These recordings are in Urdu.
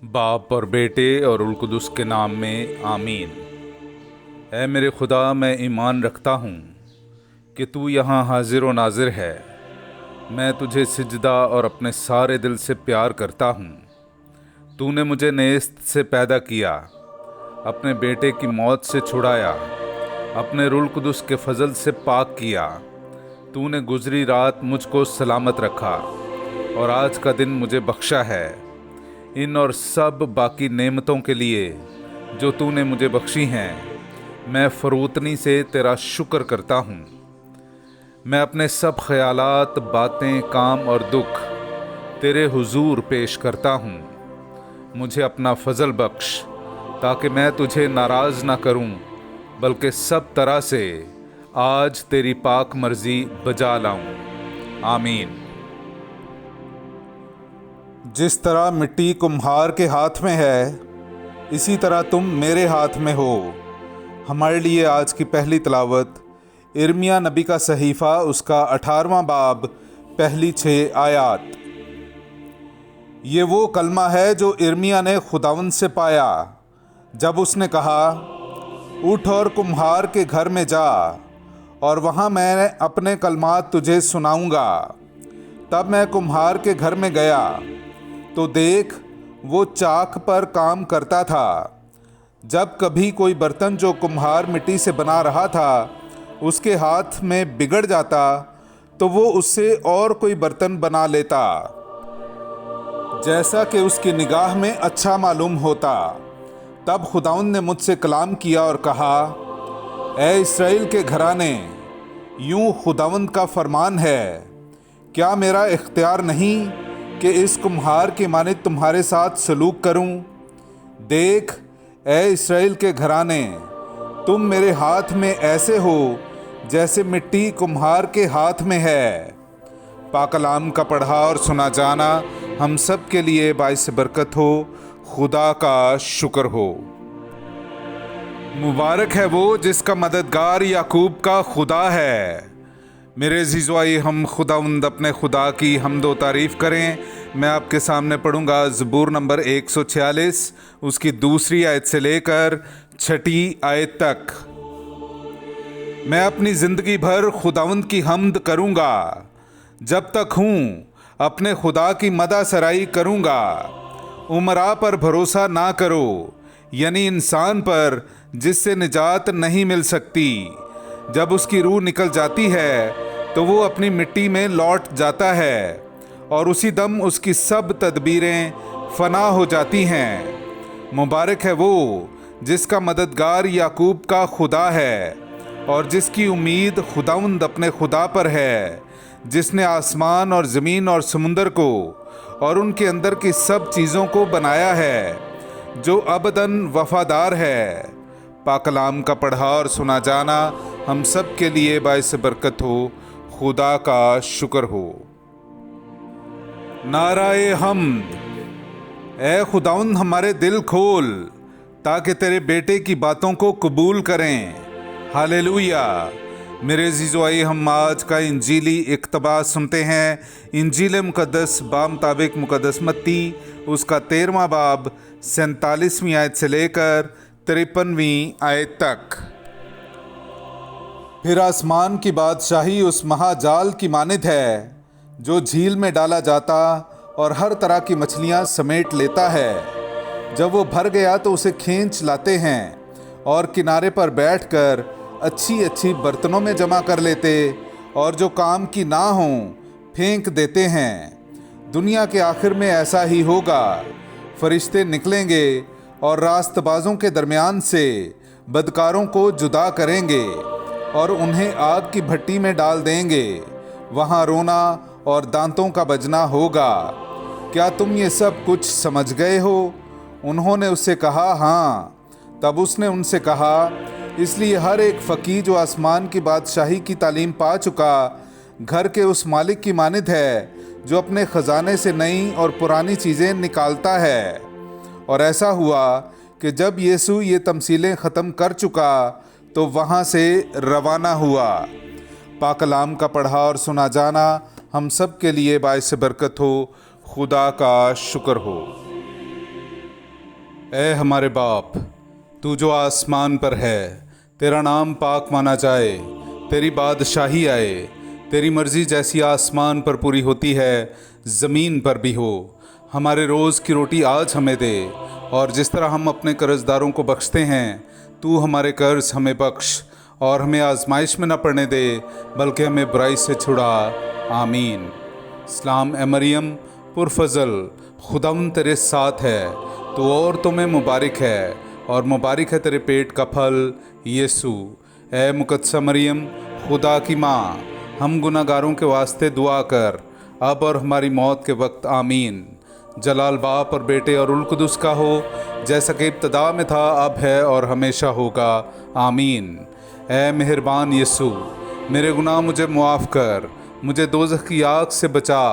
باپ اور بیٹے اور روح القدس کے نام میں آمین۔ اے میرے خدا، میں ایمان رکھتا ہوں کہ تو یہاں حاضر و ناظر ہے۔ میں تجھے سجدہ اور اپنے سارے دل سے پیار کرتا ہوں۔ تو نے مجھے نیست سے پیدا کیا، اپنے بیٹے کی موت سے چھڑایا، اپنے روح القدس کے فضل سے پاک کیا۔ تو نے گزری رات مجھ کو سلامت رکھا اور آج کا دن مجھے بخشا ہے۔ ان اور سب باقی نعمتوں کے لیے جو تو نے مجھے بخشی ہیں، میں فروتنی سے تیرا شکر کرتا ہوں۔ میں اپنے سب خیالات، باتیں، کام اور دکھ تیرے حضور پیش کرتا ہوں۔ مجھے اپنا فضل بخش تاکہ میں تجھے ناراض نہ کروں، بلکہ سب طرح سے آج تیری پاک مرضی بجا لاؤں۔ آمین۔ جس طرح مٹی کمہار کے ہاتھ میں ہے، اسی طرح تم میرے ہاتھ میں ہو۔ ہمارے لیے آج کی پہلی تلاوت ارمیا نبی کا صحیفہ، اس کا 18واں باب، پہلی 6 آیات۔ یہ وہ کلمہ ہے جو ارمیا نے خداوند سے پایا جب اس نے کہا، اٹھ اور کمہار کے گھر میں جا اور وہاں میں اپنے کلمات تجھے سناؤں گا۔ تب میں کمہار کے گھر میں گیا تو دیکھ، وہ چاک پر کام کرتا تھا۔ جب کبھی کوئی برتن جو کمہار مٹی سے بنا رہا تھا اس کے ہاتھ میں بگڑ جاتا تو وہ اس سے اور کوئی برتن بنا لیتا، جیسا کہ اس کی نگاہ میں اچھا معلوم ہوتا۔ تب خداوند نے مجھ سے کلام کیا اور کہا، اے اسرائیل کے گھرانے، یوں خداوند کا فرمان ہے، کیا میرا اختیار نہیں کہ اس کمہار کی مانند تمہارے ساتھ سلوک کروں؟ دیکھ، اے اسرائیل کے گھرانے، تم میرے ہاتھ میں ایسے ہو جیسے مٹی کمہار کے ہاتھ میں ہے۔ پاک کلام کا پڑھا اور سنا جانا ہم سب کے لیے باعث برکت ہو۔ خدا کا شکر ہو۔ مبارک ہے وہ جس کا مددگار یعقوب کا خدا ہے۔ میرے عزیزو، آئیے ہم خداوند اپنے خدا کی حمد و تعریف کریں۔ میں آپ کے سامنے پڑھوں گا زبور نمبر 146، اس کی 2 آیت سے لے کر 6 آیت تک۔ میں اپنی زندگی بھر خداوند کی حمد کروں گا، جب تک ہوں اپنے خدا کی مدح سرائی کروں گا۔ امراء پر بھروسہ نہ کرو، یعنی انسان پر جس سے نجات نہیں مل سکتی۔ جب اس کی روح نکل جاتی ہے تو وہ اپنی مٹی میں لوٹ جاتا ہے اور اسی دم اس کی سب تدبیریں فنا ہو جاتی ہیں۔ مبارک ہے وہ جس کا مددگار یعقوب کا خدا ہے اور جس کی امید خداوند اپنے خدا پر ہے، جس نے آسمان اور زمین اور سمندر کو اور ان کے اندر کی سب چیزوں کو بنایا ہے، جو ابداً وفادار ہے۔ پاک کلام کا پڑھا اور سنا جانا ہم سب کے لیے باعث برکت ہو۔ خدا کا شکر ہو۔ نعرہ حمد۔ اے خداوند، ہمارے دل کھول تاکہ تیرے بیٹے کی باتوں کو قبول کریں۔ ہاللویا۔ میرے عزیزو، آئیے ہم آج کا انجیلی اقتباس سنتے ہیں۔ انجیل مقدس بامطابق مقدس متی، اس کا 13واں باب، 47ویں آیت سے لے کر 53ویں آیت تک۔ پھر آسمان کی بادشاہی اس مہا جال کی مانند ہے جو جھیل میں ڈالا جاتا اور ہر طرح کی مچھلیاں سمیٹ لیتا ہے۔ جب وہ بھر گیا تو اسے کھینچ لاتے ہیں اور کنارے پر بیٹھ کر اچھی اچھی برتنوں میں جمع کر لیتے، اور جو کام کی نہ ہوں پھینک دیتے ہیں۔ دنیا کے آخر میں ایسا ہی ہوگا۔ فرشتے نکلیں گے اور راست بازوں کے درمیان سے بدکاروں کو جدا کریں گے اور انہیں آگ کی بھٹی میں ڈال دیں گے۔ وہاں رونا اور دانتوں کا بجنا ہوگا۔ کیا تم یہ سب کچھ سمجھ گئے ہو؟ انہوں نے اس سے کہا، ہاں۔ تب اس نے ان سے کہا، اس لیے ہر ایک فقیر جو آسمان کی بادشاہی کی تعلیم پا چکا، گھر کے اس مالک کی مانند ہے جو اپنے خزانے سے نئی اور پرانی چیزیں نکالتا ہے۔ اور ایسا ہوا کہ جب یسوع یہ تمثیلیں ختم کر چکا تو وہاں سے روانہ ہوا۔ پاک کلام کا پڑھا اور سنا جانا ہم سب کے لیے باعث برکت ہو۔ خدا کا شکر ہو۔ اے ہمارے باپ، تو جو آسمان پر ہے، تیرا نام پاک مانا جائے، تیری بادشاہی آئے، تیری مرضی جیسی آسمان پر پوری ہوتی ہے زمین پر بھی ہو۔ ہمارے روز کی روٹی آج ہمیں دے، اور جس طرح ہم اپنے قرض داروں کو بخشتے ہیں، تو ہمارے قرض ہمیں بخش، اور ہمیں آزمائش میں نہ پڑنے دے، بلکہ ہمیں برائی سے چھڑا۔ آمین۔ سلام اے مریم، پرفضل، خداوند تیرے ساتھ ہے، تو عورتوں میں مبارک ہے، اور مبارک ہے تیرے پیٹ کا پھل یسوع۔ اے مقدسہ مریم، خدا کی ماں، ہم گناہ گاروں کے واسطے دعا کر، اب اور ہماری موت کے وقت۔ آمین۔ جلال باپ اور بیٹے اور روح القدس کا ہو، جیسا کہ ابتدا میں تھا، اب ہے اور ہمیشہ ہوگا۔ آمین۔ اے مہربان یسوع، میرے گناہ مجھے معاف کر، مجھے دوزخ کی آگ سے بچا،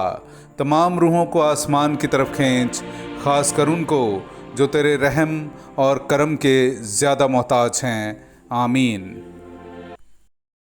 تمام روحوں کو آسمان کی طرف کھینچ، خاص کر ان کو جو تیرے رحم اور کرم کے زیادہ محتاج ہیں۔ آمین۔